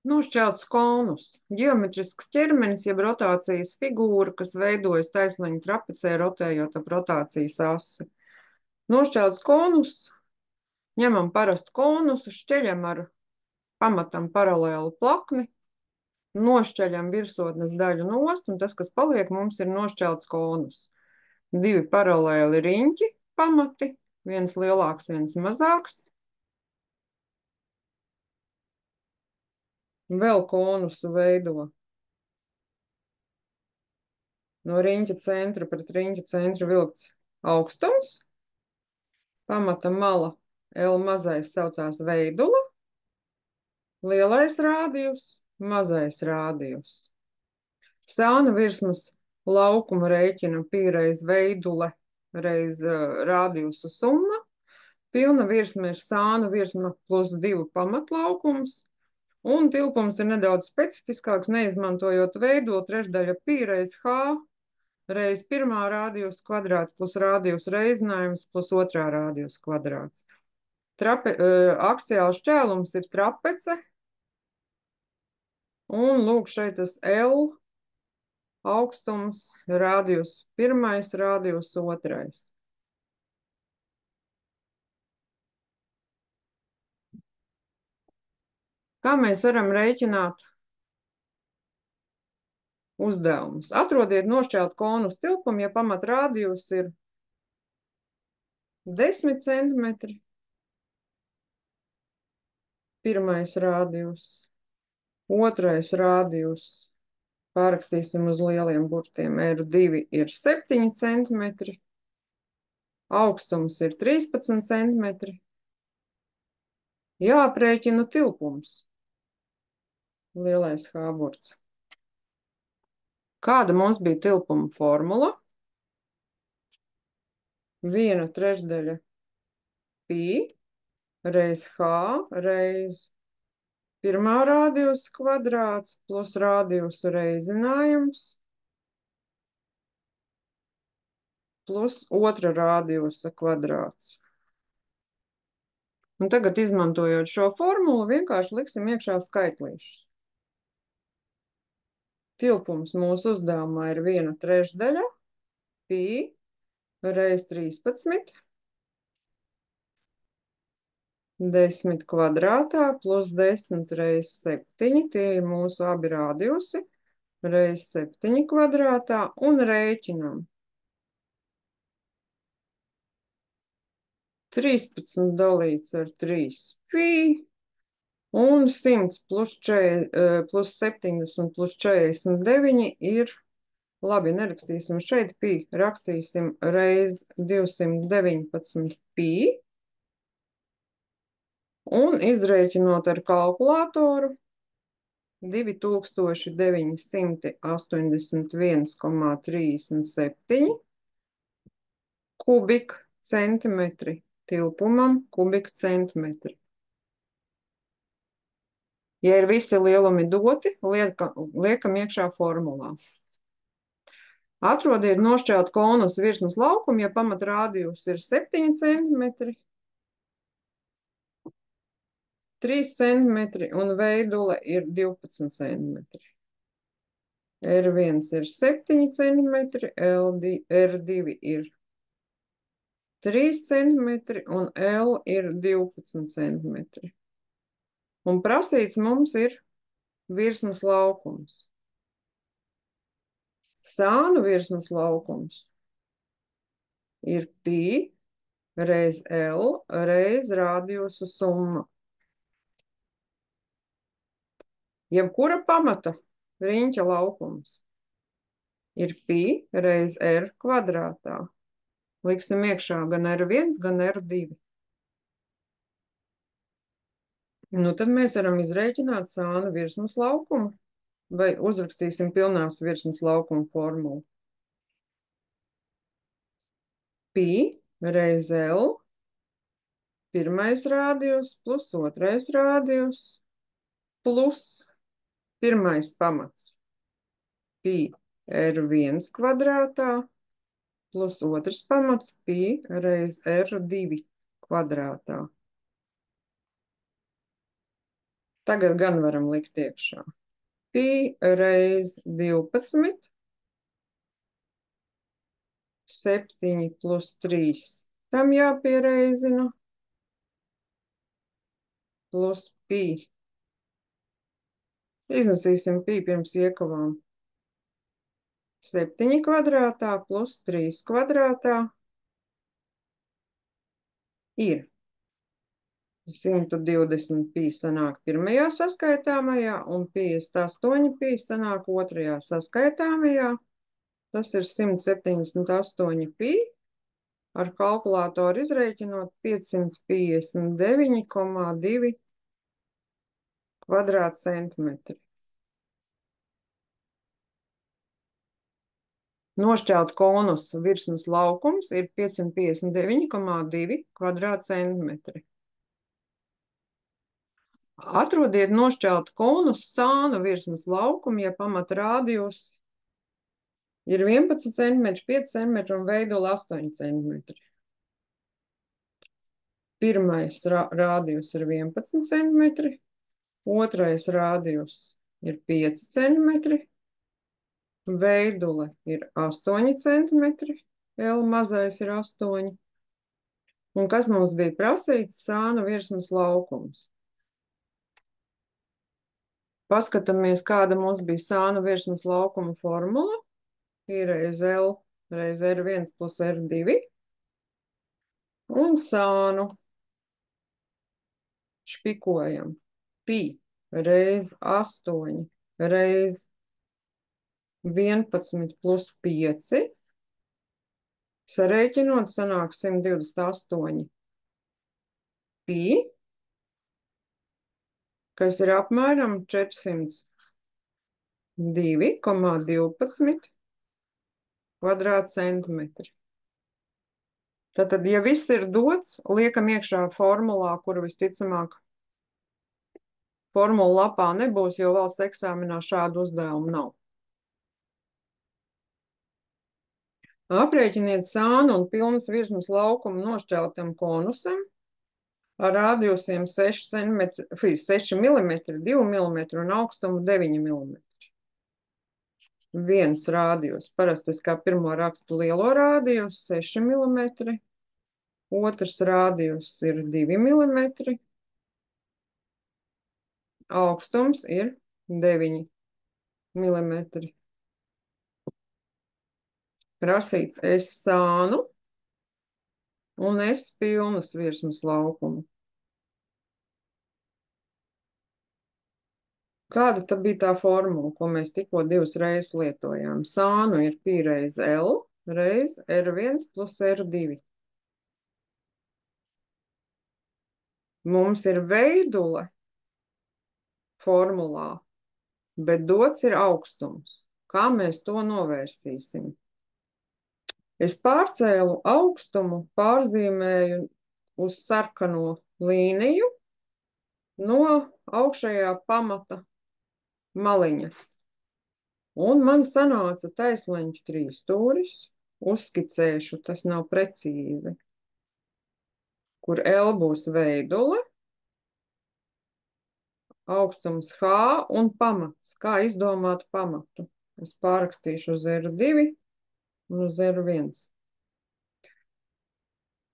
Nošķelts konus. Ģeometrisks ķermenis, jeb rotācijas figūra, kas veidojas taisnliņa trapecē, rotējot ap rotācijas asi. Nošķelts konus. Ņemam parastu konusu, šķeļam ar pamatam paralēlu plakni, nošķeļam virsotnes daļu nost, un tas, kas paliek, mums ir nošķelts konus. Divi paralēli riņķi pamati, viens lielāks, viens mazāks. Vēl konusu veido no riņķa centra pret riņķa centru vilkts augstums. Pamata mala L mazais saucās veidula, lielais rādījus, mazais rādījus. Sāna virsmas laukumu rēķina pi reiz veidule reiz rādījusu summa. Pilna virsma ir sāna virsma plus 2 pamatlaukums, un tilpums ir nedaudz specifiskāks, neizmantojot veidolu trešdaļa pi reiz h reiz pirmā rādījusa kvadrāts plus rādījusa reizinājums plus otrā rādījusa kvadrāts. Aksiāls šķēlums ir trapece, un lūk šeit tas L augstums, rādījus pirmais, rādījus otrais. Kā mēs varam rēķināt uzdevumus? Atrodiet nošķelt konus tilpumu, ja pamat rādījus ir 10 centimetri. Pirmais rādījus, otrais rādījus, pārrakstīsim uz lieliem burtiem, R2 ir 7 centimetri, augstums ir 13 centimetri. Jāaprēķina tilpums. Lielais H burts. Kāda mums bija tilpuma formula? 1/3 pi reiz H reiz pirmā rādījusa kvadrāts plus rādījusa reizinājums plus otra rādījusa kvadrāts. Un tagad, izmantojot šo formulu, vienkārši liksim iekšā skaitlīšus. Tilpums mūsu uzdevumā ir 1/3 pi reiz 13, 10 kvadrātā plus 10 reiz 7, tie ir mūsu abi rādījusi, reiz 7 kvadrātā, un rēķinam. 13 dalīts ar 3 pi, un 100 plus 70 plus 49 ir, labi, nerakstīsim šeit pi, rakstīsim reiz 219 pi, un izrēķinot ar kalkulātoru 2981,37 kubikcentimetri tilpumam, kubikcentimetri. Ja ir visi lielumi doti, liekam iekšā formulā. Atrodiet nošķelt konus virsmas laukumu, ja pamat rādījus ir 7 centimetri, 3 centimetri un veidule ir 12 centimetri. R1 ir 7 centimetri, R2 ir 3 centimetri un L ir 12 centimetri. Un prasīts mums ir virsmas laukums. Sānu virsmas laukums ir pi reiz L reiz rādījusu summa. Jebkura pamata riņķa laukums ir pi reiz R kvadrātā. Liksim iekšā gan R1, gan R2. Nu, tad mēs varam izrēķināt sānu virsmas laukumu, vai uzrakstīsim pilnās virsmas laukuma formulu. Pi reiz L, pirmais rādījus plus otrais rādījus, plus pirmais pamats pi R1 kvadrātā, plus otrs pamats pi reiz R2 kvadrātā. Tagad gan varam likt iekšā. Pi reiz 12, 7 plus 3. Tam jāpiereizina. Plus pi. Iznesīsim pi pirms iekavām. 7 kvadrātā plus 3 kvadrātā ir 120 pi sanāk pirmajā saskaitāmajā un 58 pi sanāk otrajā saskaitāmajā. Tas ir 178 pi. Ar kalkulātoru izrēķinot 559,2 kvadrātcentimetri. Nošķelt konusu virsmas laukums ir 559,2 kvadrātcentimetri. Atrodiet nošķelt konusu sānu virsmas laukumu, ja pamata rādījus ir 11 cm, 5 cm un veidula 8 cm. Pirmais rādījus ir 11 cm, otrais rādījus ir 5 cm, veidule ir 8 cm, L mazais ir 8. Un kas mums bija prasīts? Sānu virsmas laukums. Paskatāmies, kāda mums bija sānu virsmas laukuma formula. Ir reiz L reiz R1 plus R2. Un sānu špikojam. Pi reiz 8 reiz 11 plus 5. Sarēķinot sanāk 128 pi, kas ir apmēram 402,12 kvadrātcentimetri. Tātad, ja viss ir dots, liekam iekšā formulā, kuru visticamāk formula lapā nebūs, jo valsts eksāmenā šādu uzdevumu nav. Aprēķiniet sānu un pilnas virsmas laukumu nošķeltam konusam ar rādījusiem 6 mm, 2 mm un augstumu 9 mm. Viens rādījus, parasti es kā pirmo rakstu lielo rādījus, 6 mm, otrs rādījus ir 2 mm, augstums ir 9 mm. Prasīts S sānu un S pilnas virsmas laukumu. Kāda tad bija tā formula, ko mēs tikko divas reizes lietojām? Sānu ir pi reiz L reiz R1 plus R2. Mums ir veidule formulā, bet dots ir augstums. Kā mēs to novērsīsim? Es pārcēlu augstumu, pārzīmēju uz sarkano līniju no augšējā pamata maliņas. Un man sanāca taisleņķu trīsstūris, uzskicēšu, tas nav precīzi, kur L būs veidule, augstums H un pamats. Kā izdomāt pamatu? Es pārakstīšu uz R2 un uz R1.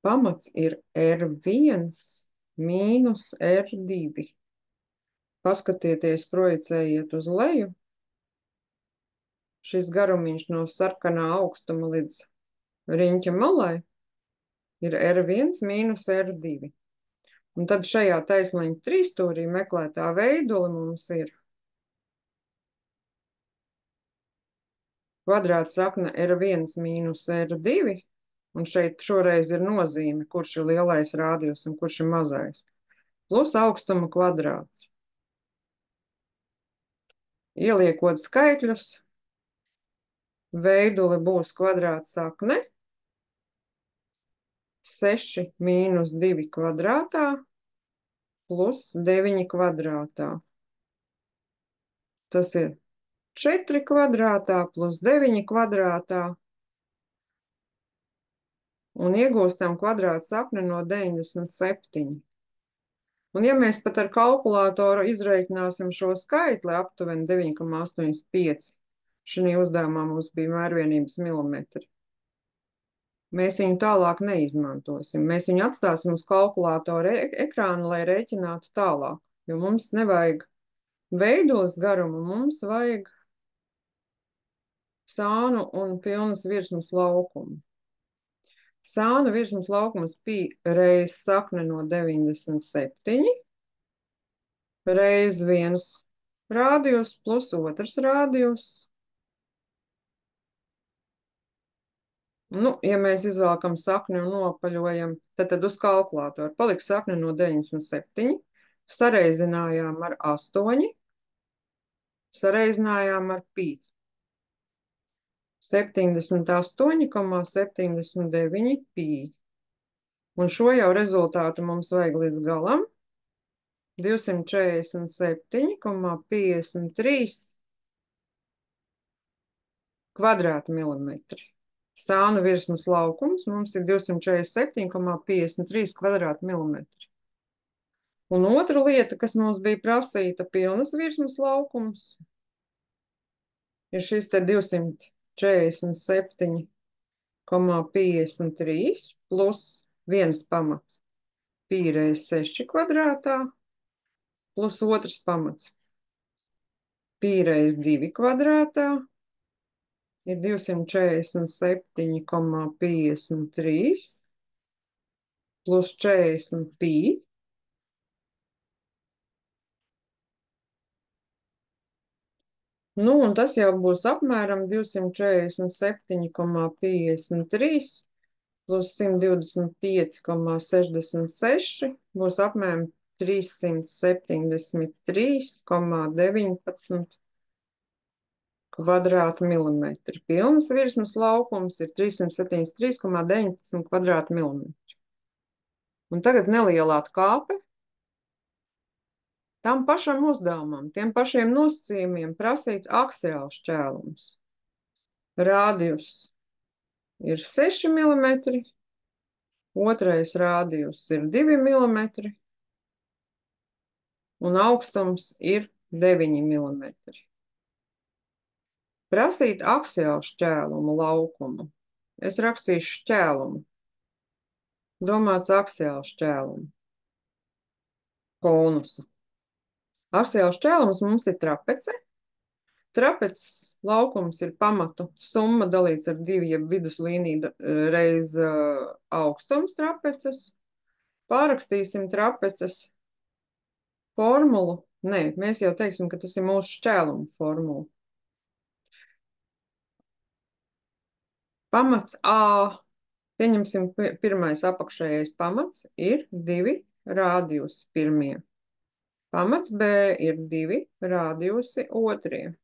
Pamats ir R1 mīnus R2. Paskatieties, projicējiet uz leju. Šis garumiņš no sarkanā augstuma līdz riņķa malai ir R1 mīnus R2. Un tad šajā taisleņa trīsstūrī meklētā veidula mums ir kvadrāta sakne R1 mīnus R2, un šeit šoreiz ir nozīme, kurš ir lielais rādījus un kurš ir mazais, plus augstuma kvadrāts. Ieliekot skaitļus, veidule būs kvadrāta sakne 6 mīnus 2 kvadrātā plus 9 kvadrātā. Tas ir 4 kvadrātā plus 9 kvadrātā. Un iegūstam kvadrāta sakni no 97. Un ja mēs pat ar kalkulātoru izreikināsim šo skaitli aptuveni 9,85, šī uzdevumā mums bija mērvienības milimetri. Mēs viņu tālāk neizmantosim. Mēs viņu atstāsim uz kalkulātora ekrāna, lai rēķinātu tālāk, jo mums nevajag veidos garumu, mums vajag sānu un pilnas virsmas laukumu. Sāna virsmas laukums bija reiz sakne no 97, reiz viens rādījus plus otrs rādījus. Nu, ja mēs izvēlkam sakni un nopaļojam, tad uz kalkulātoru paliks sakne no 97, sareizinājām ar 8, sareizinājām ar pi. 78,79 pi. Un šo jau rezultātu mums vajag līdz galam. 247,53 kvadrātmilimetri. Sānu virsmas laukums mums ir 247,53 kvadrātmilimetri. Un otra lieta, kas mums bija prasīta, pilnas virsmas laukums, ir šis te 247,53 plus 1 pamats pi reiz 6 kvadrātā plus otrs pamats pi reiz 2 kvadrātā ir 247,53 plus 40 pi. Nu, un tas jau būs apmēram 247,53 plus 125,66 būs apmēram 373,19 kvadrātmilimetri. Pilnas virsmas laukums ir 373,19 kvadrātmilimetri. Un tagad nelielā kāpe. Tam pašam uzdevumam, tiem pašiem nosacījumiem prasīts aksiāls šķēlums. Rādījus ir 6 mm, otrais rādījus ir 2 mm, un augstums ir 9 mm. Prasīt aksiālu šķēlumu laukumu. Es rakstīšu šķēlumu. Domāts aksiālu šķēlumu. Konusu. Aksiāls šķēlums mums ir trapece. Trapeces laukums ir pamatu summa dalīts ar 2, jeb viduslīnija reiz augstums trapeces. Pārakstīsim trapeces formulu. Nē, mēs jau teiksim, ka tas ir mūsu šķēluma formula. Pamats A, pieņemsim pirmais apakšējais pamats, ir 2 rādījusi pirmie. Pamats B ir 2 rādījusi otrie.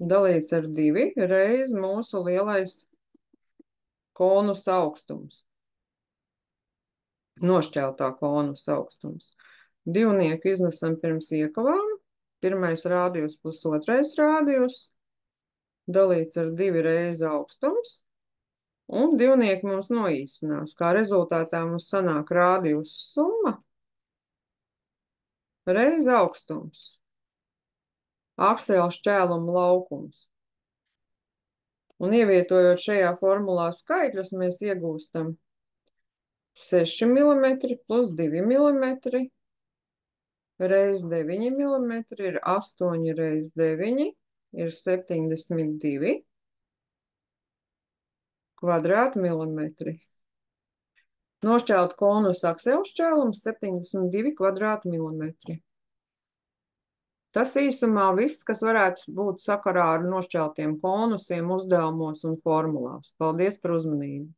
Dalīts ar 2 reiz mūsu lielais konus augstums. Nošķeltā konus augstums. Divnieku iznesam pirms iekavām. Pirmais rādījus plus otrais rādījus. Dalīts ar 2 reiz augstums. Un divnieki mums noīsinās. Kā rezultātā mums sanāk rādījus summa reiz augstums. Aksiāla šķēluma laukums. Un ievietojot šajā formulā skaitļus, mēs iegūstam 6 mm plus 2 mm reiz 9 mm ir 8 reiz 9 ir 72 kvadrātmilimetri. Nošķelt konus aksiāla šķēlums 72 kvadrātmilimetri. Tas īsumā viss, kas varētu būt sakarā ar nošķeltiem konusiem, uzdevumos un formulās. Paldies par uzmanību!